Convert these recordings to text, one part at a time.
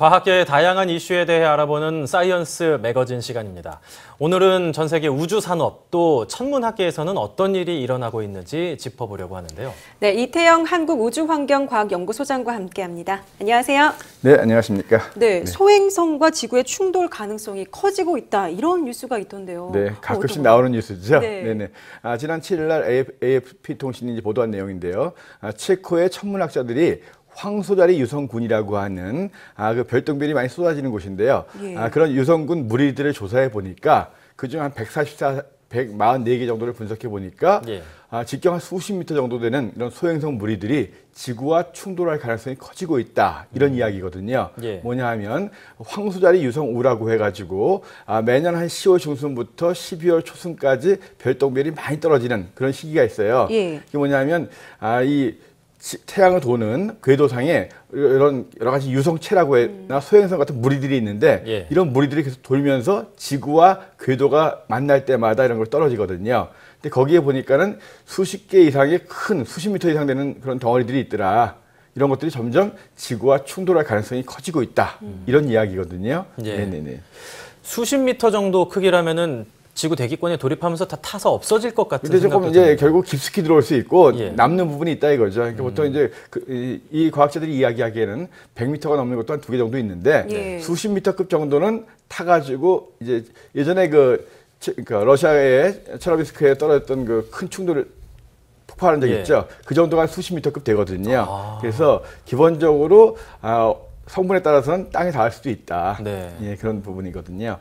과학계의 다양한 이슈에 대해 알아보는 사이언스 매거진 시간입니다. 오늘은 전 세계 우주 산업 또 천문학계에서는 어떤 일이 일어나고 있는지 짚어보려고 하는데요. 네, 이태영 한국우주환경과학연구소장과 함께합니다. 안녕하세요. 네, 안녕하십니까. 네, 소행성과 지구의 충돌 가능성이 커지고 있다 이런 뉴스가 있던데요. 네, 가끔씩 나오는 뉴스죠. 네. 네네. 지난 7일 날 AFP 통신이 보도한 내용인데요. 체코의 천문학자들이 황소자리 유성군이라고 하는 그 별똥별이 많이 쏟아지는 곳인데요. 예. 그런 유성군 무리들을 조사해 보니까 그중 한 144개 정도를 분석해 보니까 예. 직경 한 수십 미터 정도 되는 이런 소행성 무리들이 지구와 충돌할 가능성이 커지고 있다. 이런 이야기거든요. 예. 뭐냐 하면 황소자리 유성우라고 해가지고 매년 한 10월 중순부터 12월 초순까지 별똥별이 많이 떨어지는 그런 시기가 있어요. 예. 이게 뭐냐 하면 이 태양을 도는 궤도상에 이런 여러 가지 유성체라고 해나 소행성 같은 무리들이 있는데 예. 이런 무리들이 계속 돌면서 지구와 궤도가 만날 때마다 이런 걸 떨어지거든요. 근데 거기에 보니까는 수십 개 이상의 큰 수십 미터 이상 되는 그런 덩어리들이 있더라. 이런 것들이 점점 지구와 충돌할 가능성이 커지고 있다. 이런 이야기거든요. 예. 네네네. 수십 미터 정도 크기라면은 지구 대기권에 돌입하면서 다 타서 없어질 것 같은 근데 조금 생각도 이제 결국 깊숙이 들어올 수 있고 예. 남는 부분이 있다 이거죠. 그러니까 보통 이제 이 과학자들이 이야기하기에는 100m가 넘는 것도 한 2개 정도 있는데 예. 수십 미터급 정도는 타가지고 이제 예전에 그러니까 러시아의 체라비스크에 떨어졌던 그 큰 충돌을 폭발한 적이 예. 있죠. 그 정도가 한 수십 미터급 되거든요. 그래서 기본적으로 성분에 따라서는 땅에 닿을 수도 있다. 네. 예, 그런 부분이거든요.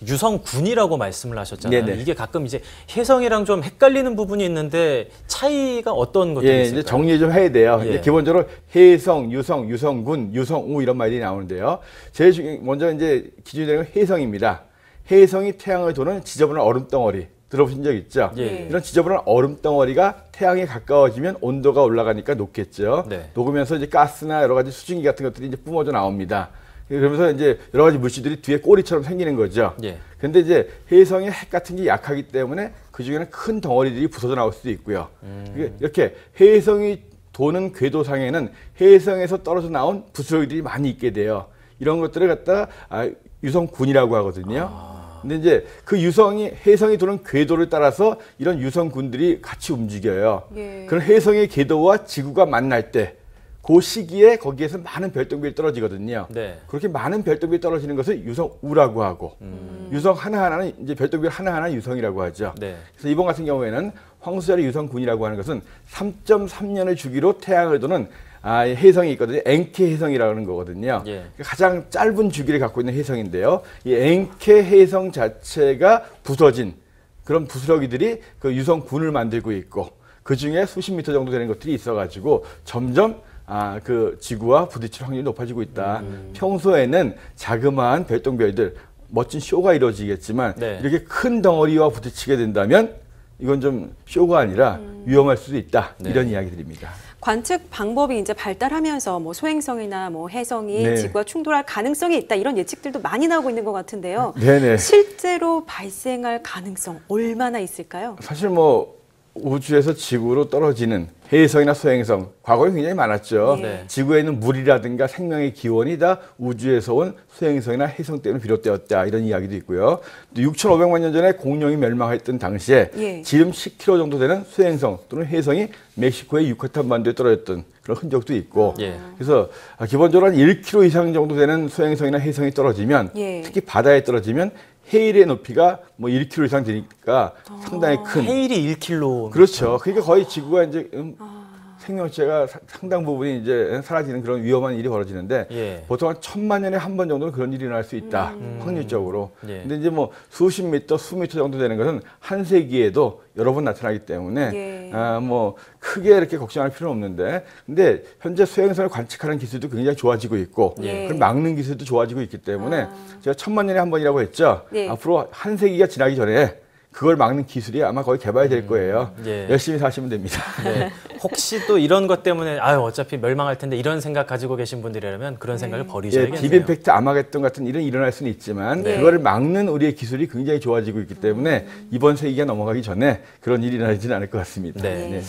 유성군이라고 말씀을 하셨잖아요. 네네. 이게 가끔 이제 혜성이랑 좀 헷갈리는 부분이 있는데 차이가 어떤 것들이 예, 있을까요? 이제 정리 좀 해야 돼요. 예. 이제 기본적으로 혜성, 유성, 유성군, 유성우 이런 말이 나오는데요. 제일 먼저 이제 기준이 되는 건 혜성입니다. 혜성이 태양을 도는 지저분한 얼음 덩어리. 들어보신 적 있죠? 예. 이런 지저분한 얼음 덩어리가 태양에 가까워지면 온도가 올라가니까 녹겠죠. 네. 녹으면서 이제 가스나 여러 가지 수증기 같은 것들이 이제 뿜어져 나옵니다. 그러면서 이제 여러 가지 물질들이 뒤에 꼬리처럼 생기는 거죠. 예. 근데 이제 혜성의 핵 같은 게 약하기 때문에 그 중에는 큰 덩어리들이 부서져 나올 수도 있고요. 이렇게 혜성이 도는 궤도상에는 혜성에서 떨어져 나온 부스러기들이 많이 있게 돼요. 이런 것들을 갖다가 유성군이라고 하거든요. 근데 이제 그 혜성이 도는 궤도를 따라서 이런 유성군들이 같이 움직여요. 예. 그런 혜성의 궤도와 지구가 만날 때, 그 시기에 거기에서 많은 별똥별이 떨어지거든요. 네. 그렇게 많은 별똥별이 떨어지는 것을 유성우라고 하고, 유성 하나하나는 이제 별똥별 하나하나 유성이라고 하죠. 네. 그래서 이번 같은 경우에는 황소자리 유성군이라고 하는 것은 3.3년을 주기로 태양을 도는 혜성이 있거든요. 엔케 혜성이라는 거거든요. 예. 가장 짧은 주기를 갖고 있는 혜성인데요. 이 엔케 혜성 자체가 부서진 그런 부스러기들이 그 유성군을 만들고 있고 그 중에 수십 미터 정도 되는 것들이 있어가지고 점점 그 지구와 부딪힐 확률이 높아지고 있다. 평소에는 자그마한 별똥별들 멋진 쇼가 이루어지겠지만 네. 이렇게 큰 덩어리와 부딪히게 된다면 이건 좀 쇼가 아니라 위험할 수도 있다. 네. 이런 이야기들입니다. 관측 방법이 이제 발달하면서 뭐 소행성이나 뭐 혜성이 네. 지구와 충돌할 가능성이 있다 이런 예측들도 많이 나오고 있는 것 같은데요. 네네. 실제로 발생할 가능성 얼마나 있을까요? 사실 우주에서 지구로 떨어지는 혜성이나 소행성 과거에 굉장히 많았죠. 네. 지구에 있는 물이라든가 생명의 기원이 다 우주에서 온 소행성이나 혜성 때문에 비롯되었다 이런 이야기도 있고요. 또 6,500만 년 전에 공룡이 멸망했던 당시에 예. 지름 10km 정도 되는 소행성 또는 혜성이 멕시코의 유카탄 반도에 떨어졌던 그런 흔적도 있고 예. 그래서 기본적으로 한 1km 이상 정도 되는 소행성이나 혜성이 떨어지면 예. 특히 바다에 떨어지면 해일의 높이가 1km 이상 되니까 상당히 큰 해일이 1km. 그렇죠. 그러니까 거의 지구가 이제 생명체가 상당 부분이 이제 사라지는 그런 위험한 일이 벌어지는데 예. 보통 한 1000만 년에 한 번 정도는 그런 일이 일어날 수 있다. 확률적으로. 예. 근데 이제 수십 미터, 수미터 정도 되는 것은 한 세기에도 여러 번 나타나기 때문에 예. 크게 이렇게 걱정할 필요는 없는데 근데 현재 소행성을 관측하는 기술도 굉장히 좋아지고 있고 예. 그걸 막는 기술도 좋아지고 있기 때문에 제가 1000만 년에 한 번이라고 했죠. 예. 앞으로 한 세기가 지나기 전에 그걸 막는 기술이 아마 거의 개발될 거예요. 예. 열심히 사시면 됩니다. 네. 혹시 또 이런 것 때문에 어차피 멸망할 텐데 이런 생각 가지고 계신 분들이라면 그런 생각을 버리셔야겠네요. 딥임팩트 아마겟돈 같은 일은 일어날 수는 있지만 네. 그거를 막는 우리의 기술이 굉장히 좋아지고 있기 때문에 이번 세기가 넘어가기 전에 그런 일이 일어나지는 않을 것 같습니다. 네.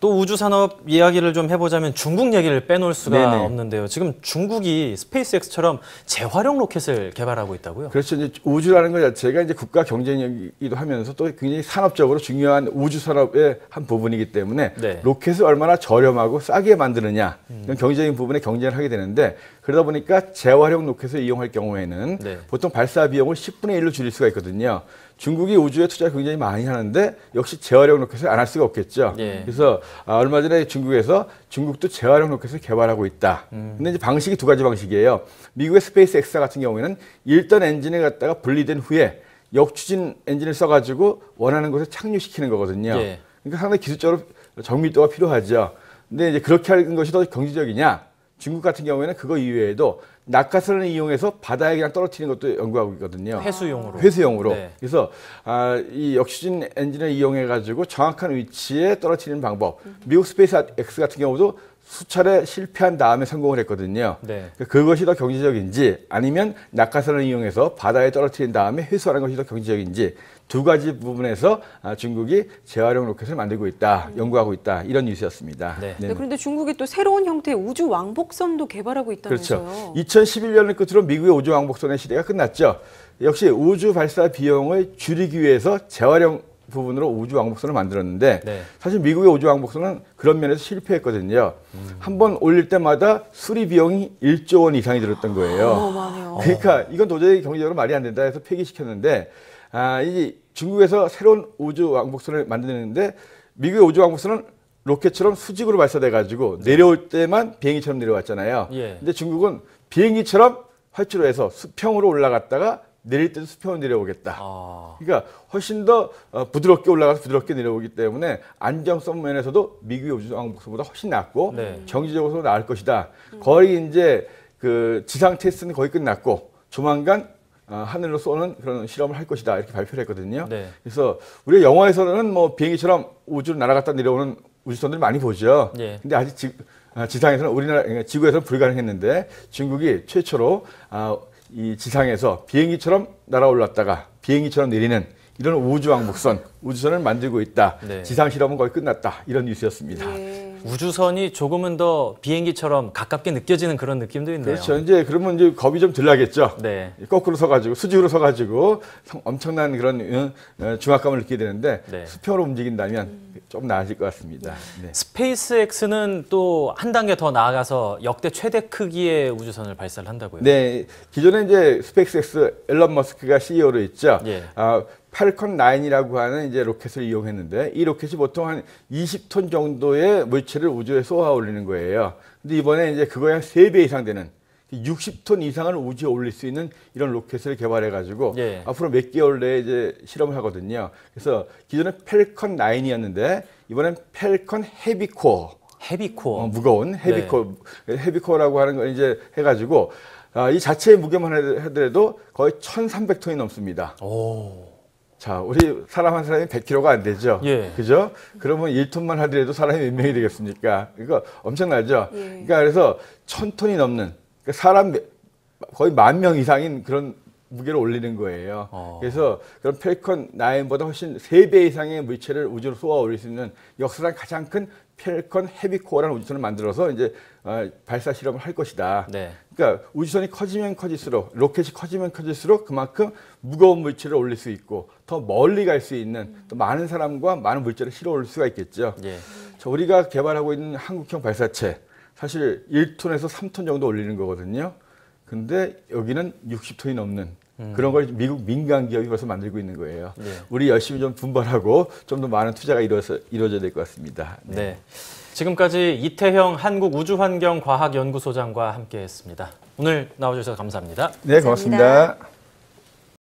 또 우주 산업 이야기를 좀 해보자면 중국 얘기를 빼놓을 수가 네네. 없는데요. 지금 중국이 스페이스X처럼 재활용 로켓을 개발하고 있다고요? 그렇죠. 이제 우주라는 것 자체가 이제 국가 경쟁력이기도 하면서 또 굉장히 산업적으로 중요한 우주 산업의 한 부분이기 때문에 네. 로켓을 얼마나 저렴하고 싸게 만드느냐 이런 경제적인 부분에 경쟁을 하게 되는데 그러다 보니까 재활용 로켓을 이용할 경우에는 네. 보통 발사 비용을 10분의 1로 줄일 수가 있거든요. 중국이 우주에 투자를 굉장히 많이 하는데 역시 재활용 로켓을 안 할 수가 없겠죠. 예. 그래서 얼마 전에 중국도 재활용 로켓을 개발하고 있다. 근데 이제 방식이 두 가지 방식이에요. 미국의 스페이스 X 같은 경우에는 일단 엔진을 갖다가 분리된 후에 역추진 엔진을 써가지고 원하는 곳에 착륙시키는 거거든요. 예. 그러니까 상당히 기술적으로 정밀도가 필요하죠. 근데 이제 그렇게 하는 것이 더 경제적이냐? 중국 같은 경우에는 그거 이외에도 낙하선을 이용해서 바다에 그냥 떨어뜨리는 것도 연구하고 있거든요. 회수용으로. 회수용으로. 네. 그래서 이 역추진 엔진을 이용해 가지고 정확한 위치에 떨어뜨리는 방법. 미국 스페이스 X 같은 경우도 수차례 실패한 다음에 성공을 했거든요. 네. 그것이 더 경제적인지 아니면 낙하선을 이용해서 바다에 떨어뜨린 다음에 회수하는 것이 더 경제적인지 두 가지 부분에서 중국이 재활용 로켓을 만들고 있다, 연구하고 있다 이런 뉴스였습니다. 네. 네, 그런데 중국이 또 새로운 형태의 우주 왕복선도 개발하고 있다면서요. 그렇죠. 2011년을 끝으로 미국의 우주 왕복선의 시대가 끝났죠. 역시 우주 발사 비용을 줄이기 위해서 재활용 부분으로 우주 왕복선을 만들었는데 네. 사실 미국의 우주 왕복선은 그런 면에서 실패했거든요. 한 번 올릴 때마다 수리 비용이 1조 원 이상이 들었던 거예요. 어마어마해요. 그러니까 이건 도저히 경제적으로 말이 안 된다 해서 폐기시켰는데 이 중국에서 새로운 우주 왕복선을 만드는데 미국의 우주 왕복선은 로켓처럼 수직으로 발사돼 가지고 내려올 때만 비행기처럼 내려왔잖아요. 예. 근데 중국은 비행기처럼 활주로 해서 수평으로 올라갔다가 내릴 때도 수평으로 내려오겠다. 그러니까 훨씬 더 부드럽게 올라가서 부드럽게 내려오기 때문에 안정성 면에서도 미국의 우주 왕복선보다 훨씬 낫고 네. 경제적으로도 나을 것이다. 거의 이제 그 지상 테스트는 거의 끝났고 조만간 하늘로 쏘는 그런 실험을 할 것이다 이렇게 발표를 했거든요. 네. 그래서 우리가 영화에서는 뭐 비행기처럼 우주로 날아갔다 내려오는 우주선들 많이 보죠. 예. 근데 아직 지상에서는 그러니까 지구에서는 불가능했는데 중국이 최초로 이 지상에서 비행기처럼 날아올랐다가 비행기처럼 내리는 이런 우주 왕복선, 우주선을 만들고 있다. 네. 지상 실험은 거의 끝났다. 이런 뉴스였습니다. 예. 우주선이 조금은 더 비행기처럼 가깝게 느껴지는 그런 느낌도 있네요. 그렇죠. 이제 그러면 이제 겁이 좀 덜 나겠죠. 네. 거꾸로 서가지고 수직으로 서가지고 엄청난 그런 중압감을 느끼게 되는데 네. 수평으로 움직인다면 좀 나아질 것 같습니다. 네. 스페이스X는 또 한 단계 더 나아가서 역대 최대 크기의 우주선을 발사를 한다고요. 네, 기존에 이제 스페이스X 앨런 머스크가 CEO로 있죠. 예. 팔컨 9이라고 하는 이제 로켓을 이용했는데 이 로켓이 보통 한 20톤 정도의 물체를 우주에 쏘아 올리는 거예요. 근데 이번에 이제 그거에 한 3배 이상 되는 60톤 이상을 우주에 올릴 수 있는 이런 로켓을 개발해 가지고 예. 앞으로 몇 개월 내에 이제 실험을 하거든요. 그래서 기존에 펠컨 9이었는데 이번엔 펠컨 헤비코어. 헤비코어. 무거운 헤비코어, 헤비코어라고 하는 걸 이제 해가지고 이 자체의 무게만 하더라도 거의 1,300톤이 넘습니다. 오. 자, 우리 사람 한 사람이 100kg가 안 되죠. 예. 그죠? 그러면 1톤만 하더라도 사람이 몇 명이 되겠습니까? 이거 엄청나죠? 예. 그러니까 그래서 1,000톤이 넘는 그러니까 사람 거의 10,000명 이상인 그런 무게를 올리는 거예요. 그래서 그런 펠컨 9보다 훨씬 3배 이상의 물체를 우주로 쏘아 올릴 수 있는 역사상 가장 큰 펠컨 헤비코어라는 우주선을 만들어서 이제 발사 실험을 할 것이다. 네. 그러니까 우주선이 커지면 커질수록 로켓이 커지면 커질수록 그만큼 무거운 물체를 올릴 수 있고 더 멀리 갈 수 있는 또 많은 사람과 많은 물체를 실어 올릴 수가 있겠죠. 예. 자, 우리가 개발하고 있는 한국형 발사체 사실 1톤에서 3톤 정도 올리는 거거든요. 근데 여기는 60톤이 넘는 그런 걸 미국 민간 기업이 벌써 만들고 있는 거예요. 네. 우리 열심히 좀 분발하고 좀 더 많은 투자가 이루어져야 될 것 같습니다. 네. 지금까지 이태형 한국우주환경과학연구소장과 함께했습니다. 오늘 나와주셔서 감사합니다. 네, 감사합니다. 고맙습니다.